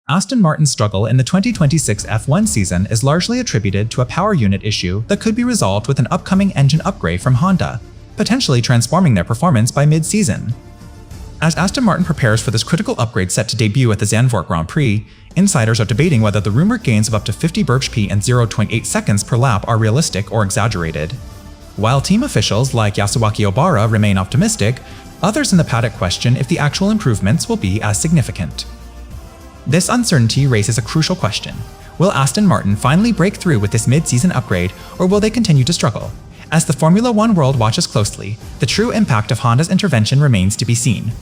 Aston Martin's struggle in the 2026 F1 season is largely attributed to a power unit issue that could be resolved with an upcoming engine upgrade from Honda, potentially transforming their performance by mid-season. As Aston Martin prepares for this critical upgrade set to debut at the Zandvoort Grand Prix, insiders are debating whether the rumored gains of up to 50 bph and 0.8 seconds per lap are realistic or exaggerated. While team officials like Yasuaki Obara remain optimistic, others in the paddock question if the actual improvements will be as significant. This uncertainty raises a crucial question. Will Aston Martin finally break through with this mid-season upgrade, or will they continue to struggle? As the Formula One world watches closely, the true impact of Honda's intervention remains to be seen.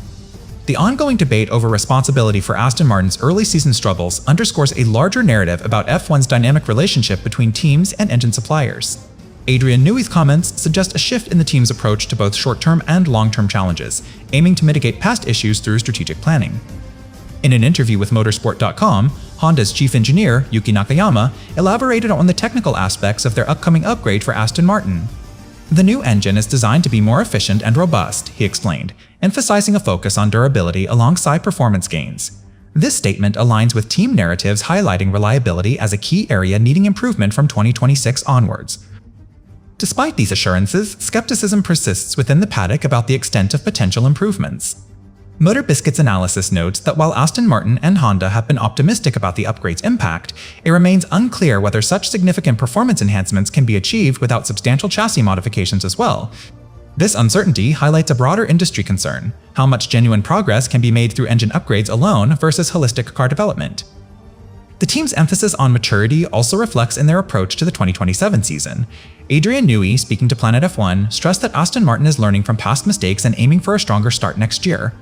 The ongoing debate over responsibility for Aston Martin's early season struggles underscores a larger narrative about F1's dynamic relationship between teams and engine suppliers. Adrian Newey's comments suggest a shift in the team's approach to both short-term and long-term challenges, aiming to mitigate past issues through strategic planning. In an interview with Motorsport.com, Honda's chief engineer, Yuki Nakayama, elaborated on the technical aspects of their upcoming upgrade for Aston Martin. The new engine is designed to be more efficient and robust, he explained, emphasizing a focus on durability alongside performance gains. This statement aligns with team narratives highlighting reliability as a key area needing improvement from 2026 onwards. Despite these assurances, skepticism persists within the paddock about the extent of potential improvements. Motor Biscuit's analysis notes that while Aston Martin and Honda have been optimistic about the upgrade's impact, it remains unclear whether such significant performance enhancements can be achieved without substantial chassis modifications as well. This uncertainty highlights a broader industry concern: how much genuine progress can be made through engine upgrades alone versus holistic car development. The team's emphasis on maturity also reflects in their approach to the 2027 season. Adrian Newey, speaking to Planet F1, stressed that Aston Martin is learning from past mistakes and aiming for a stronger start next year.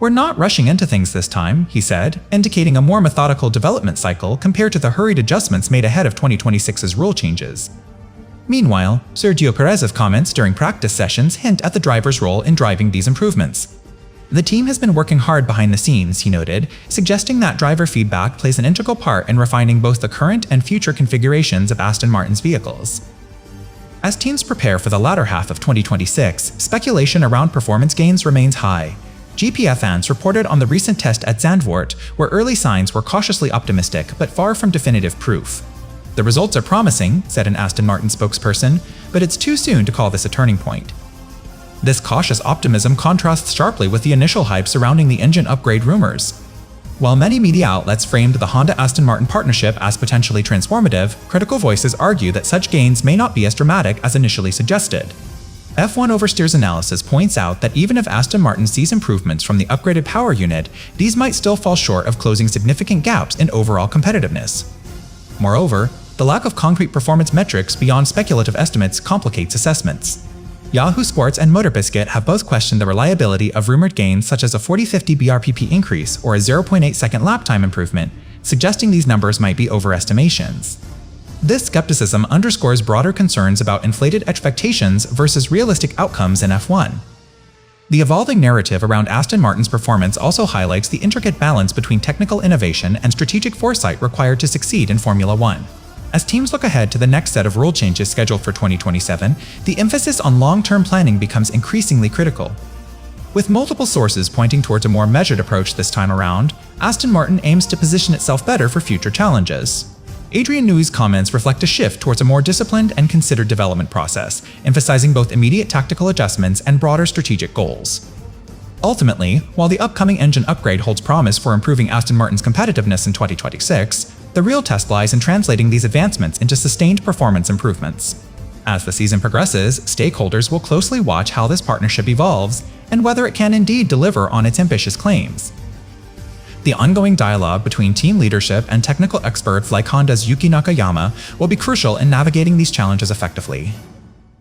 "We're not rushing into things this time," he said, indicating a more methodical development cycle compared to the hurried adjustments made ahead of 2026's rule changes. Meanwhile, Sergio Perez's comments during practice sessions hint at the driver's role in driving these improvements. The team has been working hard behind the scenes, he noted, suggesting that driver feedback plays an integral part in refining both the current and future configurations of Aston Martin's vehicles. As teams prepare for the latter half of 2026, speculation around performance gains remains high. GPF fans reported on the recent test at Zandvoort, where early signs were cautiously optimistic but far from definitive proof. "The results are promising," said an Aston Martin spokesperson, "but it's too soon to call this a turning point." This cautious optimism contrasts sharply with the initial hype surrounding the engine upgrade rumors. While many media outlets framed the Honda-Aston Martin partnership as potentially transformative, critical voices argue that such gains may not be as dramatic as initially suggested. F1 Oversteer's analysis points out that even if Aston Martin sees improvements from the upgraded power unit, these might still fall short of closing significant gaps in overall competitiveness. Moreover, the lack of concrete performance metrics beyond speculative estimates complicates assessments. Yahoo Sports and Motor Biscuit have both questioned the reliability of rumored gains such as a 40-50 BRPP increase or a 0.8 second lap time improvement, suggesting these numbers might be overestimations. This skepticism underscores broader concerns about inflated expectations versus realistic outcomes in F1. The evolving narrative around Aston Martin's performance also highlights the intricate balance between technical innovation and strategic foresight required to succeed in Formula One. As teams look ahead to the next set of rule changes scheduled for 2027, the emphasis on long-term planning becomes increasingly critical. With multiple sources pointing towards a more measured approach this time around, Aston Martin aims to position itself better for future challenges. Adrian Newey's comments reflect a shift towards a more disciplined and considered development process, emphasizing both immediate tactical adjustments and broader strategic goals. Ultimately, while the upcoming engine upgrade holds promise for improving Aston Martin's competitiveness in 2026, the real test lies in translating these advancements into sustained performance improvements. As the season progresses, stakeholders will closely watch how this partnership evolves and whether it can indeed deliver on its ambitious claims. The ongoing dialogue between team leadership and technical experts like Honda's Yuki Nakayama will be crucial in navigating these challenges effectively.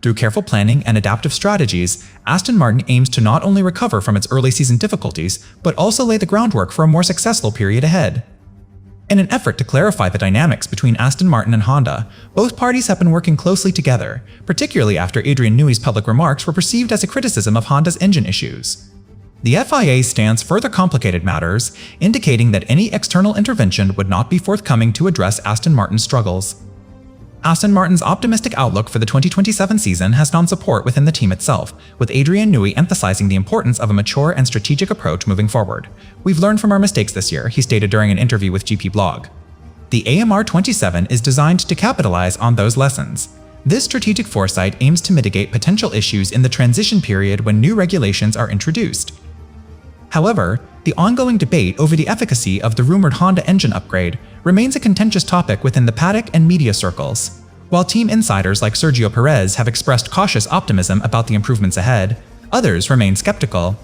Through careful planning and adaptive strategies, Aston Martin aims to not only recover from its early season difficulties, but also lay the groundwork for a more successful period ahead. In an effort to clarify the dynamics between Aston Martin and Honda, both parties have been working closely together, particularly after Adrian Newey's public remarks were perceived as a criticism of Honda's engine issues. The FIA's stance further complicated matters, indicating that any external intervention would not be forthcoming to address Aston Martin's struggles. Aston Martin's optimistic outlook for the 2027 season has found support within the team itself, with Adrian Newey emphasizing the importance of a mature and strategic approach moving forward. "We've learned from our mistakes this year," he stated during an interview with GP Blog. The AMR 27 is designed to capitalize on those lessons. This strategic foresight aims to mitigate potential issues in the transition period when new regulations are introduced. However, the ongoing debate over the efficacy of the rumored Honda engine upgrade remains a contentious topic within the paddock and media circles. While team insiders like Sergio Perez have expressed cautious optimism about the improvements ahead, others remain skeptical.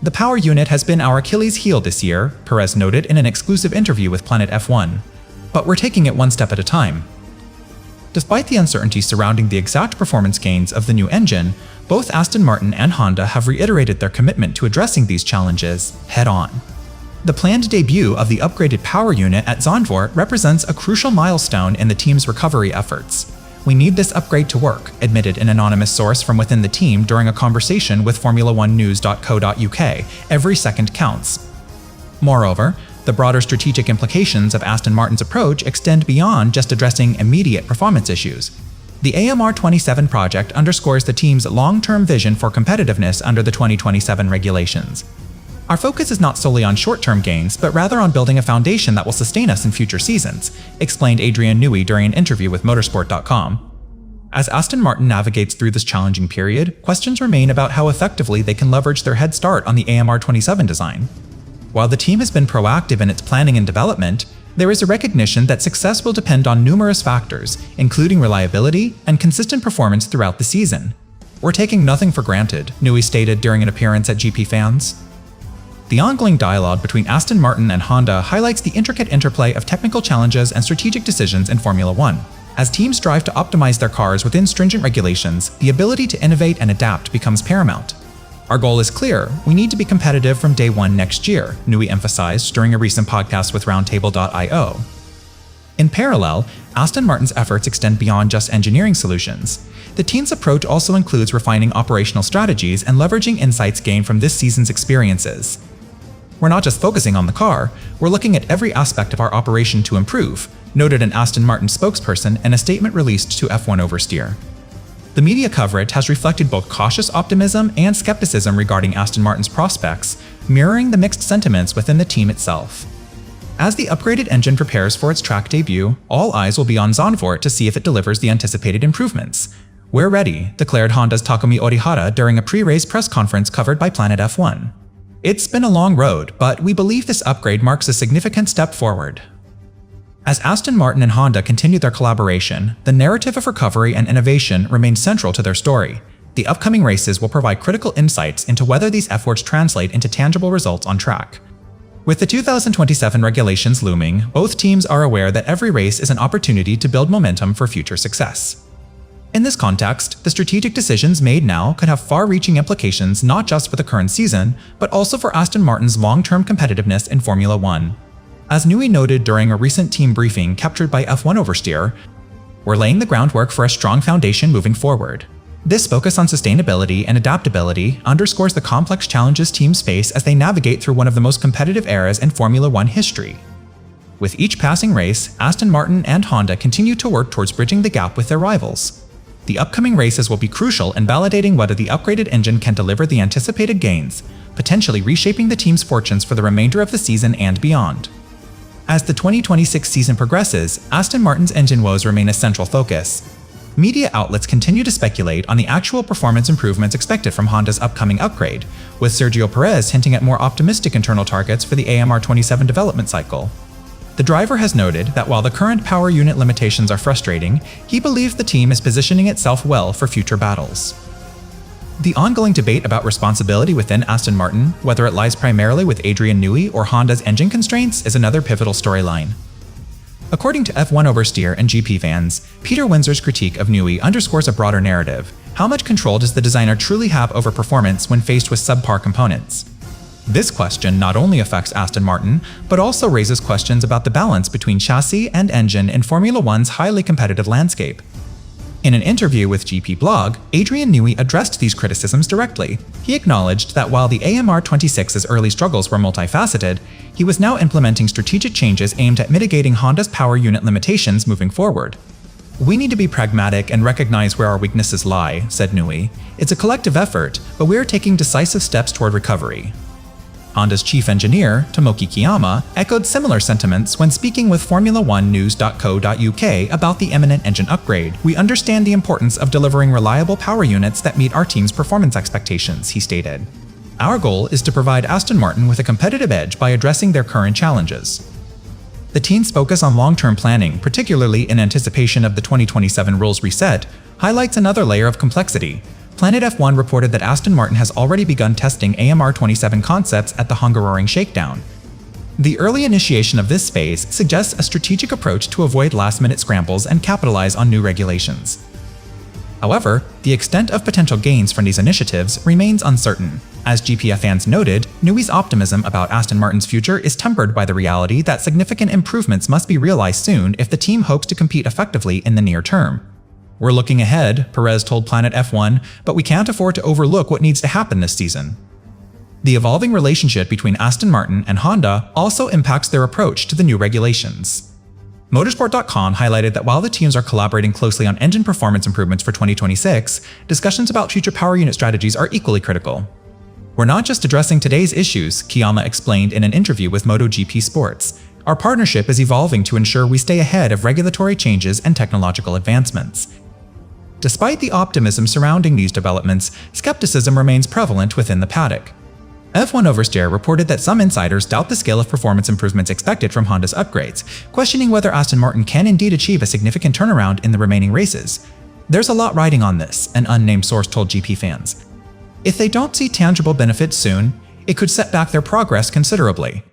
"The power unit has been our Achilles heel this year," Perez noted in an exclusive interview with Planet F1. "But we're taking it one step at a time." Despite the uncertainty surrounding the exact performance gains of the new engine, both Aston Martin and Honda have reiterated their commitment to addressing these challenges head-on. The planned debut of the upgraded power unit at Zandvoort represents a crucial milestone in the team's recovery efforts. "We need this upgrade to work," admitted an anonymous source from within the team during a conversation with Formula1News.co.uk. "Every second counts." Moreover, the broader strategic implications of Aston Martin's approach extend beyond just addressing immediate performance issues. The AMR 27 project underscores the team's long-term vision for competitiveness under the 2027 regulations. "Our focus is not solely on short-term gains, but rather on building a foundation that will sustain us in future seasons," explained Adrian Newey during an interview with Motorsport.com. As Aston Martin navigates through this challenging period, questions remain about how effectively they can leverage their head start on the AMR 27 design. While the team has been proactive in its planning and development, there is a recognition that success will depend on numerous factors, including reliability and consistent performance throughout the season. "We're taking nothing for granted," Newey stated during an appearance at GP Fans. The ongoing dialogue between Aston Martin and Honda highlights the intricate interplay of technical challenges and strategic decisions in Formula One. As teams strive to optimize their cars within stringent regulations, the ability to innovate and adapt becomes paramount. "Our goal is clear: we need to be competitive from day one next year," Newey emphasized during a recent podcast with Roundtable.io. In parallel, Aston Martin's efforts extend beyond just engineering solutions. The team's approach also includes refining operational strategies and leveraging insights gained from this season's experiences. "We're not just focusing on the car, we're looking at every aspect of our operation to improve," noted an Aston Martin spokesperson in a statement released to F1 Oversteer. The media coverage has reflected both cautious optimism and skepticism regarding Aston Martin's prospects, mirroring the mixed sentiments within the team itself. As the upgraded engine prepares for its track debut, all eyes will be on Zandvoort to see if it delivers the anticipated improvements. "We're ready," declared Honda's Takumi Orihara during a pre-race press conference covered by Planet F1. "It's been a long road, but we believe this upgrade marks a significant step forward." As Aston Martin and Honda continue their collaboration, the narrative of recovery and innovation remains central to their story. The upcoming races will provide critical insights into whether these efforts translate into tangible results on track. With the 2027 regulations looming, both teams are aware that every race is an opportunity to build momentum for future success. In this context, the strategic decisions made now could have far-reaching implications not just for the current season, but also for Aston Martin's long-term competitiveness in Formula One. As Newey noted during a recent team briefing captured by F1 Oversteer, "We're laying the groundwork for a strong foundation moving forward." This focus on sustainability and adaptability underscores the complex challenges teams face as they navigate through one of the most competitive eras in Formula One history. With each passing race, Aston Martin and Honda continue to work towards bridging the gap with their rivals. The upcoming races will be crucial in validating whether the upgraded engine can deliver the anticipated gains, potentially reshaping the team's fortunes for the remainder of the season and beyond. As the 2026 season progresses, Aston Martin's engine woes remain a central focus. Media outlets continue to speculate on the actual performance improvements expected from Honda's upcoming upgrade, with Sergio Perez hinting at more optimistic internal targets for the AMR 27 development cycle. The driver has noted that while the current power unit limitations are frustrating, he believes the team is positioning itself well for future battles. The ongoing debate about responsibility within Aston Martin, whether it lies primarily with Adrian Newey or Honda's engine constraints, is another pivotal storyline. According to F1 Oversteer and GP Fans, Peter Windsor's critique of Newey underscores a broader narrative. How much control does the designer truly have over performance when faced with subpar components? This question not only affects Aston Martin, but also raises questions about the balance between chassis and engine in Formula One's highly competitive landscape. In an interview with GP Blog, Adrian Newey addressed these criticisms directly. He acknowledged that while the AMR 26's early struggles were multifaceted, he was now implementing strategic changes aimed at mitigating Honda's power unit limitations moving forward. "We need to be pragmatic and recognize where our weaknesses lie," said Newey. "It's a collective effort, but we're taking decisive steps toward recovery." Honda's chief engineer, Tomoki Kiyama, echoed similar sentiments when speaking with Formula1News.co.uk about the imminent engine upgrade. "We understand the importance of delivering reliable power units that meet our team's performance expectations," he stated. "Our goal is to provide Aston Martin with a competitive edge by addressing their current challenges." The team's focus on long-term planning, particularly in anticipation of the 2027 rules reset, highlights another layer of complexity. Planet F1 reported that Aston Martin has already begun testing AMR27 concepts at the Hungaroring Shakedown. The early initiation of this phase suggests a strategic approach to avoid last-minute scrambles and capitalize on new regulations. However, the extent of potential gains from these initiatives remains uncertain. As GPF fans noted, Newey's optimism about Aston Martin's future is tempered by the reality that significant improvements must be realized soon if the team hopes to compete effectively in the near term. "We're looking ahead," Perez told Planet F1, "but we can't afford to overlook what needs to happen this season." The evolving relationship between Aston Martin and Honda also impacts their approach to the new regulations. Motorsport.com highlighted that while the teams are collaborating closely on engine performance improvements for 2026, discussions about future power unit strategies are equally critical. "We're not just addressing today's issues," Kiyama explained in an interview with MotoGP Sports. "Our partnership is evolving to ensure we stay ahead of regulatory changes and technological advancements." Despite the optimism surrounding these developments, skepticism remains prevalent within the paddock. F1 Oversteer reported that some insiders doubt the scale of performance improvements expected from Honda's upgrades, questioning whether Aston Martin can indeed achieve a significant turnaround in the remaining races. "There's a lot riding on this," an unnamed source told GP fans. "If they don't see tangible benefits soon, it could set back their progress considerably."